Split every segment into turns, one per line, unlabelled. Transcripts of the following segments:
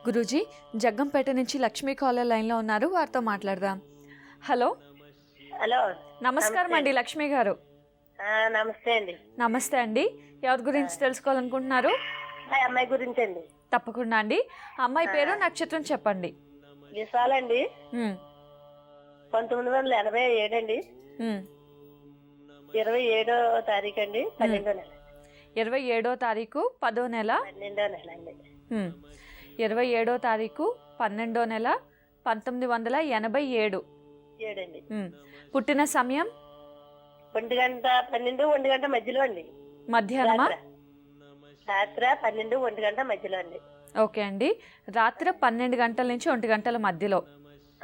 గురూజీ, జగ్గంపేట నుంచి లక్ష్మీ కాలర్ లైన్లో ఉన్నారు, వారితో మాట్లాడదాం. హలో
హలో,
నమస్కారం అండి లక్ష్మి గారు.
నమస్తే అండి.
నమస్తే అండి. ఎవరి గురించి తెలుసుకోవాలనుకుంటున్నారు?
అమ్మాయి గురించి అండి.
తప్పకుండా అండి. అమ్మాయి పేరు నక్షత్రం చెప్పండి.
విశాలండి. 1987 అండి. 27వ తారీఖు అండి, 12వ నెల.
27వ తారీఖు 10వ నెల.
12వ నెల అండి.
27వ తారీఖు 12వ నెల 1987
అండి.
పుట్టిన సమయం
1 గంట మధ్యలో అండి.
మధ్యాహ్నమా?
రాత్రి 12, 1 గంట మధ్యలో అండి.
ఓకే అండి. రాత్రి 12 గంటల నుంచి 1 గంటల మధ్యలో.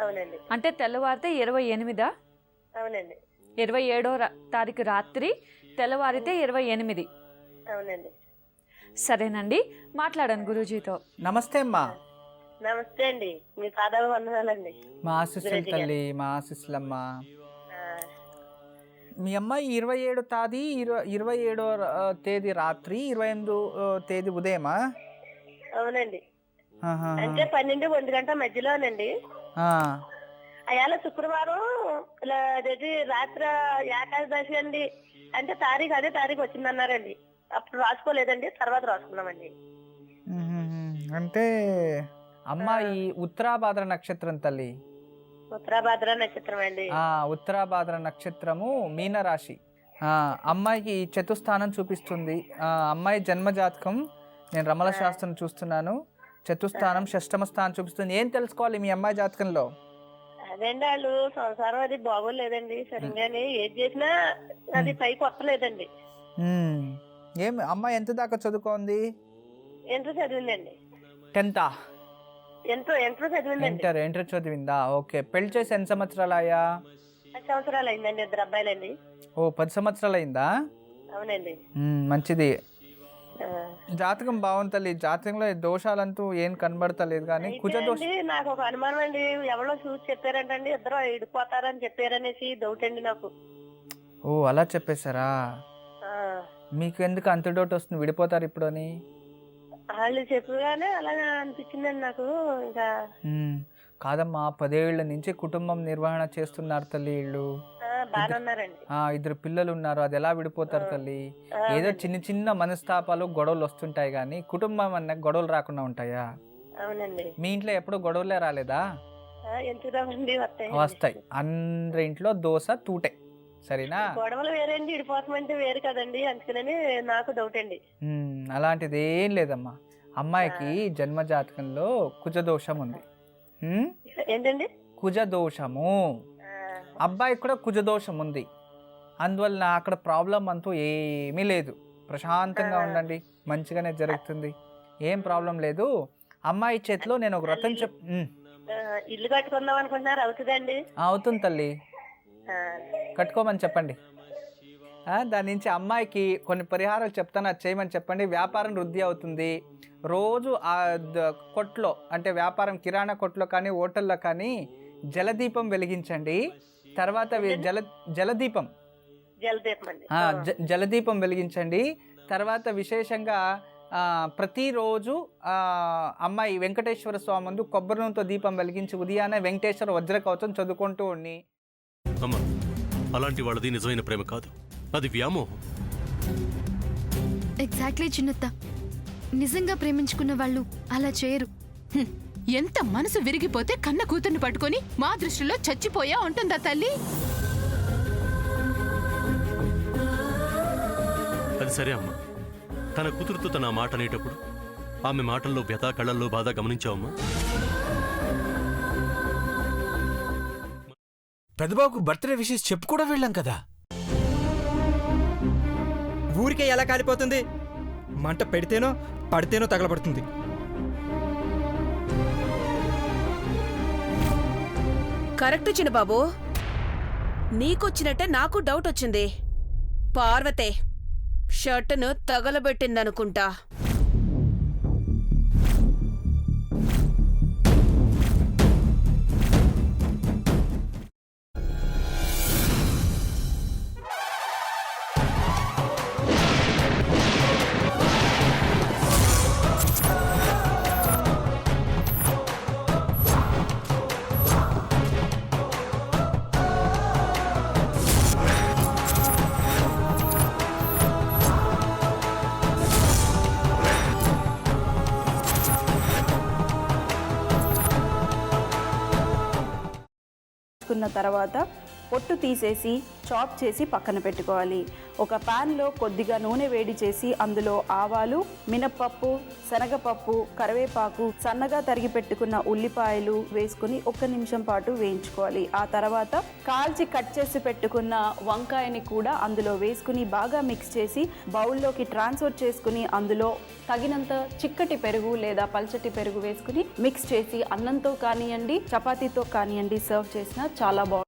అవునండి.
అంటే తెల్లవారితే 28.
అవునండి.
27వ తారీఖు రాత్రి, తెల్లవారితే 28.
అవునండి.
సరేనండి, మాట్లాడాను గురూజీతో.
నమస్తే అమ్మా.
నమస్తే అండి, మీ పాదాలు వందనాలండి.
మా ఆశీస్సులు తల్లి, మా ఆశీస్సులమ్మా. మీ అమ్మాయి 27వ తేదీ రాత్రి, 28వ తేదీ ఉదయమా?
అవునండి. అంటే 12, 1 గంట మధ్యలోనండి. అయాల శుక్రవారం రాత్రి ఏకాదశి అండి. అంటే అదే తారీఖు వచ్చిందన్నారండి. అప్పుడు రాసుకోలేదండి, తర్వాత రాసుకున్నామండి.
అంటే అమ్మాయి ఉత్తరాభాద్ర నక్షత్రం తల్లి.
ఉత్తరాభాద్ర నక్షత్రం అండి.
ఉత్తరాభాద్ర నక్షత్రము, మీనరాశి. అమ్మాయికి చతుస్థానం చూపిస్తుంది. అమ్మాయి జన్మజాతకం నేను రమల శాస్త్రం చూస్తున్నాను. చతుస్థానం, షష్టమ స్థానం చూపిస్తుంది. ఏం తెలుసుకోవాలి మీ అమ్మాయి జాతకంలో?
అదేండి, వాళ్ళు సంసారం అది బాగోలేదండి. సరిగ్గానే ఏది చేసినా అది పైకి వస్తలేదండి.
ఏం అమ్మాయి ఎంత దాకా చదువుకోంది?
ఎంటర్ చదివిందండి.
10th?
ఎంటర్ చదివిందండి.
ఎంటర్ చదివిందా? ఓకే. పెళ్లి చేసి ఎన్ని సంవత్సరాలు అయ్యా?
10 సంవత్సరాలు అయిందండి. 2 అబ్బాయిలండి.
10 సంవత్సరాలు అయిందా?
అవునండి.
మంచిది. జాతకం బాగుంది తల్లి. జాతకంలో దోషాలంటూ ఏం కనబడతలేదు, కానీ కుజ దోషం.
నాకు ఒక అనుమానం అండి, ఎవరో చూసి చెప్పారంటండి, ఇద్దరు ఇడిపోతారని చెప్పారనేసి డౌట్ అండి నాకు.
అలా చెప్పేశారా? మీకు ఎందుకు అంత డౌట్ వస్తుంది, విడిపోతారు ఇప్పుడు అని?
వాళ్ళు చెప్పగానే అలాగే అనిపించిందండి నాకు. ఇంకా
కాదమ్మా, 10 ఏళ్ల నుంచి కుటుంబం నిర్వహణ చేస్తున్నారు తల్లి వీళ్ళు.
బాగా ఉన్నారండి.
2 పిల్లలు ఉన్నారు. అది ఎలా విడిపోతారు తల్లి? ఏదో చిన్న చిన్న మనస్తాపాలు, గొడవలు వస్తుంటాయి, కానీ కుటుంబం అన్న గొడవలు రాకుండా ఉంటాయా?
అవునండి.
మీ ఇంట్లో ఎప్పుడు గొడవలే రాలేదా? వస్తాయి. అందరి ఇంట్లో దోశ తూటే. సరేనా?
గొడవలు వేరే అండి, ఇడిపోతామంటే వేరు కదండి, అందుకని నాకు డౌట్ అండి.
అలాంటిది ఏం లేదమ్మా. అమ్మాయికి జన్మజాతకంలో కుజదోషం ఉంది.
ఏంటండి?
కుజదోషము. అబ్బాయికి కూడా కుజదోషం ఉంది. అందువల్ల అక్కడ ప్రాబ్లం అంటూ ఏమీ లేదు. ప్రశాంతంగా ఉండండి, మంచిగానే జరుగుతుంది, ఏం ప్రాబ్లం లేదు. అమ్మాయి చేతిలో నేను ఒక వ్రతం
ఇల్లు కట్టుకుందాం అనుకుంటున్నారు, అవుతుందండి?
అవుతుంది తల్లి, కట్టుకోమని చెప్పండి. దాని నుంచి అమ్మాయికి కొన్ని పరిహారాలు చెప్తాను, అది చేయమని చెప్పండి. వ్యాపారం వృద్ధి అవుతుంది. రోజు ఆ కొట్లో, అంటే వ్యాపారం కిరాణా కొట్లో కానీ హోటల్లో కానీ జలదీపం వెలిగించండి. తర్వాత జలదీపం వెలిగించండి. తర్వాత విశేషంగా ప్రతిరోజు అమ్మాయి వెంకటేశ్వర స్వామి ముందు కొబ్బరి నూనెతో దీపం వెలిగించి ఉదయాన్నే వెంకటేశ్వర వజ్రకవచం చదువుకుంటూ ఉండి.
అలాంటి వాళ్ళది నిజమైన ప్రేమ కాదు, అది వ్యామోహం.
ఎగ్జాక్ట్లీ చిన్నత్త, నిజంగా ప్రేమించుకున్న వాళ్ళు అలా చేయరు.
ఎంత మనసు విరిగిపోతే కన్న కూతుర్ని పట్టుకొని మా దృష్టిలో చచ్చిపోయా ఉంటుందా తల్లి?
అది సరే అమ్మా, తన కూతురుతో తన మాట అనేటప్పుడు ఆమె మాటల్లో వ్యథ, కళ్ళల్లో బాధ గమనించావమ్మా?
పెద్దబాబుకు బర్త్డే విషెస్ చెప్పు కూడా వెళ్ళాం కదా.
ఊరికే ఎలా కాలిపోతుంది? మంట పెడితేనో పడితేనో తగలబడుతుంది.
కరెక్ట్ చిన్నబాబు, నీకొచ్చినట్టే నాకు డౌట్ వచ్చింది. పార్వతే షర్టును తగలబెట్టిందనుకుంటా.
వేసుకున్న తర్వాత పొట్టు తీసేసి చాప్ చేసి పక్కన పెట్టుకోవాలి. ఒక ప్యాన్లో కొద్దిగా నూనె వేడి చేసి అందులో ఆవాలు, మినప్పప్పు, శనగపప్పు, కరివేపాకు, సన్నగా తరిగి పెట్టుకున్న ఉల్లిపాయలు వేసుకుని 1 నిమిషం పాటు వేయించుకోవాలి. ఆ తర్వాత కాల్చి కట్ చేసి పెట్టుకున్న వంకాయని కూడా అందులో వేసుకుని బాగా మిక్స్ చేసి బౌల్లోకి ట్రాన్స్ఫర్ చేసుకుని అందులో తగినంత చిక్కటి పెరుగు లేదా పల్చటి పెరుగు వేసుకుని మిక్స్ చేసి అన్నంతో కానివ్వండి, చపాతీతో కానివ్వండి సర్వ్ చేసినా చాలా బాగుంటుంది.